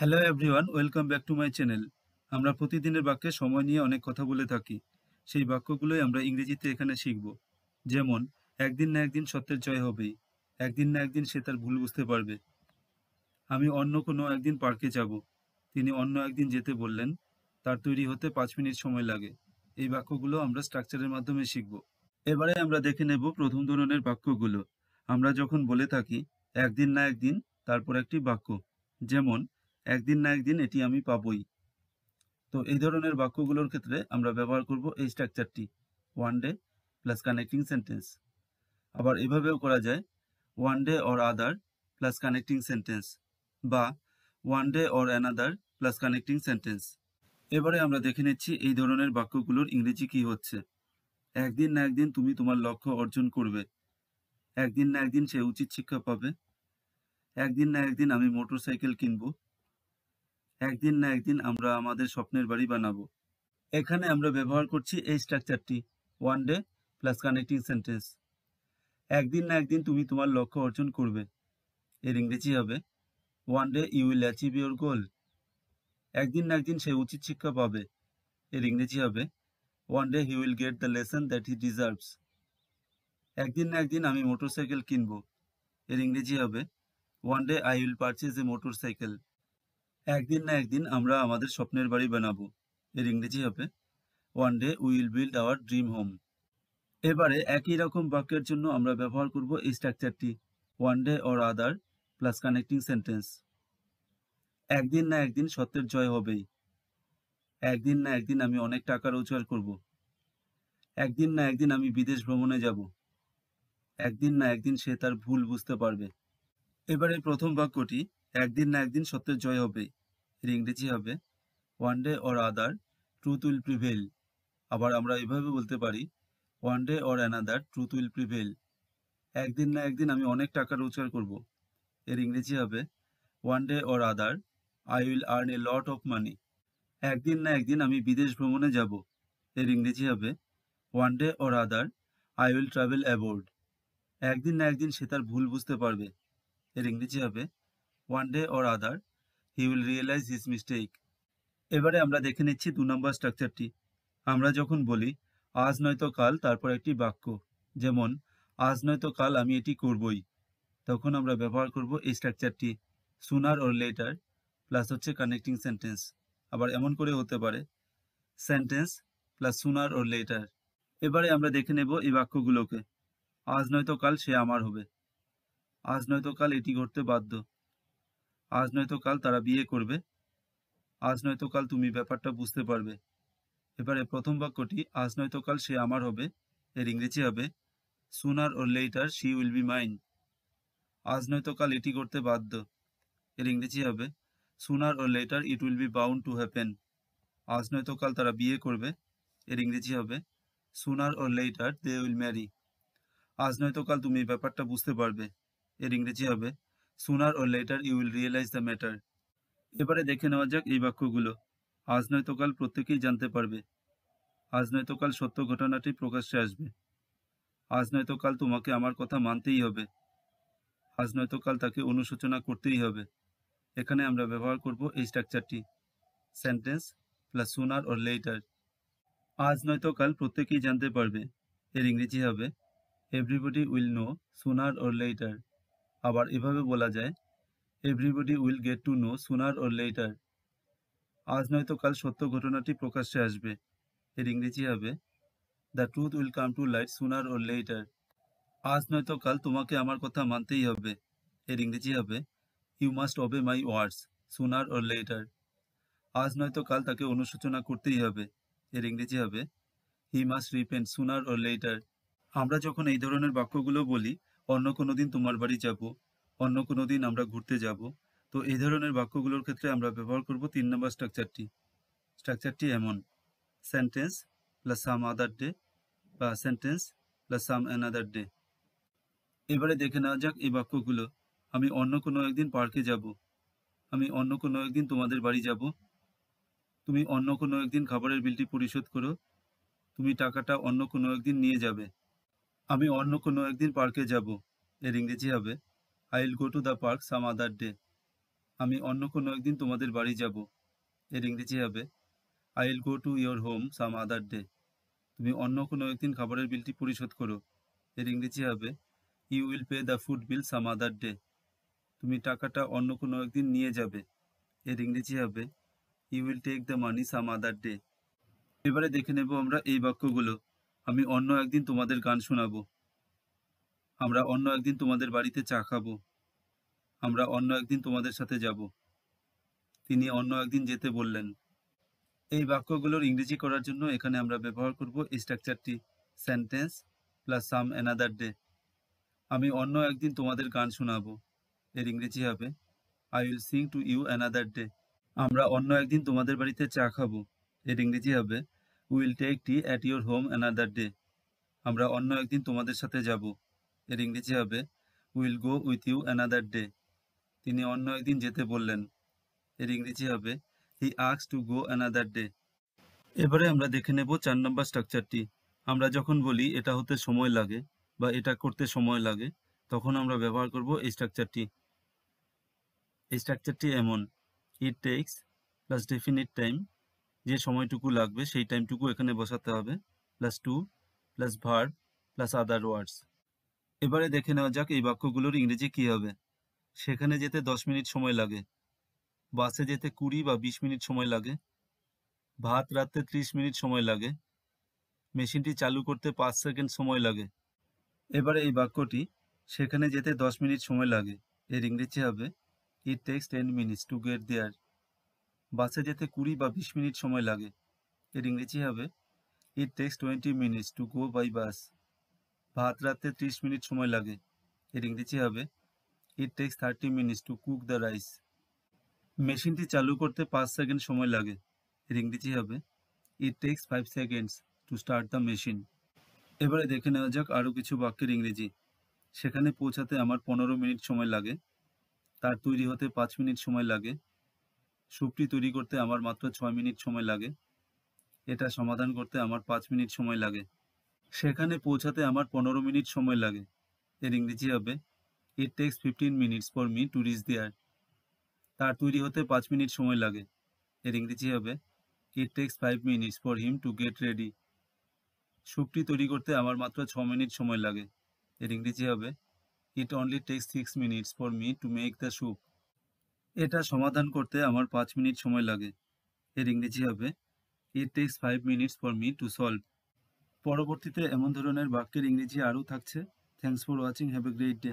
Hello everyone, welcome back to my channel. আমরা প্রতিদিনের বাক্যে সময় নিয়ে অনেক কথা বলে থাকি। সেই বাক্যগুলোই আমরা ইংরেজিতে এখানে শিখব। যেমন, একদিন না একদিন সত্যের জয় হবেই। একদিন না একদিন সে তার ভুল বুঝতে পারবে। আমি অন্য কোনো একদিন পার্কে যাব। তিনি অন্য একদিন যেতে বললেন। তার তৈরি হতে 5 মিনিট সময় লাগে। এই বাক্যগুলো আমরা স্ট্রাকচারের মাধ্যমে শিখব। এবারে আমরা দেখে নেব প্রথম ধরনের বাক্যগুলো। আমরা যখন বলে থাকি একদিন না একদিন, তারপর একটি বাক্য। যেমন, একদিন না একদিন এটি আমি পাবই। তো এই ধরনের বাক্যগুলোর ক্ষেত্রে আমরা ব্যবহার করব এই স্ট্রাকচারটি, one day plus connecting sentence. আবার এভাবেও করা যায়, one day or other plus connecting sentence, বা one day or another plus connecting sentence. এবারে আমরা দেখে নিচ্ছি এই ধরনের বাক্যগুলোর ইংরেজি কি হচ্ছে। একদিন না একদিন তুমি তোমার লক্ষ্য অর্জন করবে। একদিন না একদিন সে উচিত শিক্ষা পাবে। একদিন না একদিন আমি মোটরসাইকেল কিনবো। একদিন না একদিন আমরা আমাদের স্বপ্নের বাড়ি বানাবো। এখানে আমরা ব্যবহার করছি এই স্ট্রাকচারটি, one day plus connecting sentence. একদিন না একদিন তুমি তোমার লক্ষ্য অর্জন করবে। এর ইংরেজি হবে one day you will achieve your goal. একদিন না একদিন সে উচিত শিক্ষা পাবে। এর ইংরেজি হবে one day he will get the lesson that he deserves. একদিন না একদিন আমি মোটরসাইকেল কিনবো। এর ইংরেজি হবে one day I will purchase A motorcycle. একদিন না একদিন আমরা আমাদের স্বপ্নের বাড়ি বানাবো। এর ইংরেজি হবে one day we will build our dream home. এবারে একই রকম বাক্যের জন্য আমরা ব্যবহার করব এই স্ট্রাকচারটি, one day or other plus connecting sentence. একদিন না একদিন সত্যের জয় হবেই। একদিন না একদিন আমি অনেক টাকা রোজগার করব। একদিন না একদিন আমি বিদেশ ভ্রমণে যাব। একদিন না একদিন সে তার ভুল বুঝতে পারবে। এবারে প্রথম বাক্যটি, একদিন না একদিন সত্যের জয় হবেই। এর ইংরেজি হবে one day or other truth will prevail. আবার আমরা এভাবে বলতে পারি, one day or another truth will prevail. একদিন না একদিন আমি অনেক টাকা রোজগার করব। এর ইংরেজি হবে one day or other I will earn A lot of money. একদিন না একদিন আমি বিদেশ ভ্রমণে যাব। এর ইংরেজি হবে one day or other I will travel aboard. একদিন না একদিন সে তার ভুল বুঝতে পারবে। এর ইংরেজি হবে one day or other he will realise his mistake. এবারে আমরা দেখে নিচ্ছি 2 নম্বর স্ট্রাকচারটি। আমরা যখন বলি আজ নয়তো কাল, তারপর একটি বাক্য। যেমন, আজ নয়তো কাল আমি এটি করবই। তখন আমরা ব্যবহার করব এই স্ট্রাকচারটি, সুনার অর লেটার প্লাস হচ্ছে কানেক্টিং সেন্টেন্স। আবার এমন করে হতে পারে, sentence plus sooner or letter. এবারে আমরা দেখে নেব এই বাক্যগুলোকে। আজ নয়তো কাল সে আমার হবে। আজ নয়তো কাল এটি ঘটতে বাধ্য। আজ নয়তো কাল তারা বিয়ে করবে। আজ নয়তো কাল তুমি ব্যাপারটা বুঝতে পারবে। এবারে প্রথম বাক্যটি, আজ নয়তো কাল সে আমার হবে। এর ইংরেজি হবে sooner or later she will be mine. আজ নয়তো কাল এটি করতে বাধ্য। এর ইংরেজি হবে sooner or later it will be bound to happen. আজ নয়তো কাল তারা বিয়ে করবে। এর ইংরেজি হবে sooner or later they will marry. আজ নয়তো কাল তুমি ব্যাপারটা বুঝতে পারবে। এর ইংরেজি হবে sooner or later you will realise the matter. এবারে দেখে নেওয়া যাক এই বাক্যগুলো। আজ নয়তো কাল প্রত্যেকেই জানতে পারবে। আজ নয়তো কাল সত্য ঘটনাটি প্রকাশ্যে আসবে। আজ নয়তো কাল তোমাকে আমার কথা মানতেই হবে। আজ নয়তো কাল তাকে অনুশোচনা করতেই হবে। এখানে আমরা ব্যবহার করব এই স্ট্রাকচারটি, sentence plus sooner or later. আজ নয়তো কাল প্রত্যেকেই জানতে পারবে। এর ইংরেজি হবে everybody will know sooner or later. আবার এভাবে বলা যায়, everybody will get to know sooner or later. আজ নয়তো কাল সত্য ঘটনাটি প্রকাশ্যে আসবে। এর ইংরেজি হবে the truth will come to light sooner or later. আজ নয়তো কাল তোমাকে আমার কথা মানতেই হবে। এর ইংরেজি হবে you must obey my words sooner or later. আজ নয়তো কাল তাকে অনুশোচনা করতেই হবে। এর ইংরেজি হবে he must repent sooner or later. আমরা যখন এই ধরনের বাক্যগুলো বলি, অন্য কোনো দিন তোমার বাড়ি যাব, অন্য কোনো দিন আমরা ঘুরতে যাব, তো এই ধরনের বাক্যগুলোর ক্ষেত্রে আমরা ব্যবহার করব 3 নম্বর স্ট্রাকচারটি। স্ট্রাকচারটি এমন, সেন্টেন্স প্লাস সাম আদার ডে বা sentence plus some another day. এবারে দেখে নেওয়া যাক এই বাক্যগুলো। আমি অন্য কোনো একদিন পার্কে যাব। আমি অন্য কোনো একদিন তোমাদের বাড়ি যাব। তুমি অন্য কোনো একদিন খাবারের বিলটি পরিশোধ করো। তুমি টাকাটা অন্য কোনো একদিন নিয়ে যাবে। আমি অন্য কোনো একদিন পার্কে যাব। এর ইংরেজি হবে I will go to the park some other day. আমি অন্য কোনো একদিন তোমাদের বাড়ি যাব। এর ইংরেজি হবে I will go to your home some other day. তুমি অন্য কোনো একদিন খাবারের বিলটি পরিশোধ করো। এর ইংরেজি হবে you will pay the food bill some other day. তুমি টাকাটা অন্য কোনো একদিন নিয়ে যাবে। এর ইংরেজি হবে you will take the money some other day. এবারে দেখে নেব আমরা এই বাক্যগুলো। আমি অন্য একদিন তোমাদের গান শোনাবো। আমরা অন্য একদিন তোমাদের বাড়িতে চা খাবো। আমরা অন্য একদিন তোমাদের সাথে যাব। তিনি অন্য একদিন যেতে বললেন। এই বাক্যগুলোর ইংরেজি করার জন্য এখানে আমরা ব্যবহার করব এই স্ট্রাকচারটি sentence plus some another day. আমি অন্য একদিন তোমাদের গান শোনাবো। এর ইংরেজি হবে I will sing to you another day. আমরা অন্য একদিন তোমাদের বাড়িতে চা খাবো। এর ইংরেজি হবে we will take tea at your home another day. আমরা অন্য একদিন তোমাদের সাথে যাব। এর ইংরেজি হবে we will go with you another day. তিনি অন্য একদিন যেতে বললেন। এর ইংরেজি হবে he asked to go another day. এবারে আমরা দেখে নেব 4 নম্বর স্ট্রাকচারটি। আমরা যখন বলি এটা হতে সময় লাগে বা এটা করতে সময় লাগে, তখন আমরা ব্যবহার করব এই স্ট্রাকচারটি। এই স্ট্রাকচারটি এমন it takes plus definite time, যে সময়টুকু লাগবে সেই টাইমটুকু এখানে বসাতে হবে, plus to plus verb plus other words. এবারে দেখে নেওয়া যাক এই বাক্যগুলোর ইংরেজি কী হবে। সেখানে যেতে 10 মিনিট সময় লাগে। বাসে যেতে 20 বা 20 মিনিট সময় লাগে। ভাত রাঁধতে 30 মিনিট সময় লাগে। মেশিনটি চালু করতে 5 সেকেন্ড সময় লাগে। এবারে এই বাক্যটি সেখানে যেতে 10 মিনিট সময় লাগে। এর ইংরেজি হবে it takes 10 minutes to get there. বাসে যেতে 20 বা 20 মিনিট সময় লাগে। এর ইংরেজি হবে it takes 20 minutes to go by bus. ভাত রাঁধতে 30 মিনিট সময় লাগে। এর ইংরেজি হবে it takes 30 minutes to cook the rice. মেশিনটি চালু করতে 5 সেকেন্ড সময় লাগে। এর ইংরেজি হবে it takes 5 seconds to start the machine. এবারে দেখে নেওয়া যাক আরও কিছু বাক্যের ইংরেজি। সেখানে পৌঁছাতে আমার 15 মিনিট সময় লাগে। তার তৈরি হতে 5 মিনিট সময় লাগে। স্যুপটি তৈরি করতে আমার মাত্র 6 মিনিট সময় লাগে। এটা সমাধান করতে আমার 5 মিনিট সময় লাগে। সেখানে পৌঁছাতে আমার 15 মিনিট সময় লাগে। এর ইংরেজি হবে it takes 15 minutes for me to reach there. তার তৈরি হতে 5 মিনিট সময় লাগে। এর ইংরেজি হবে it takes 5 minutes for him to get ready. স্যুপটি তৈরি করতে আমার মাত্র 6 মিনিট সময় লাগে। এর ইংরেজি হবে it only takes 6 minutes for me to make the soup. এটা সমাধান করতে আমার 5 মিনিট সময় লাগে। এর ইংরেজি হবে it takes 5 minutes for me to solve. পরবর্তীতে এমন ধরনের বাক্যের ইংরেজি আরও থাকছে। Thanks for watching, have a great day.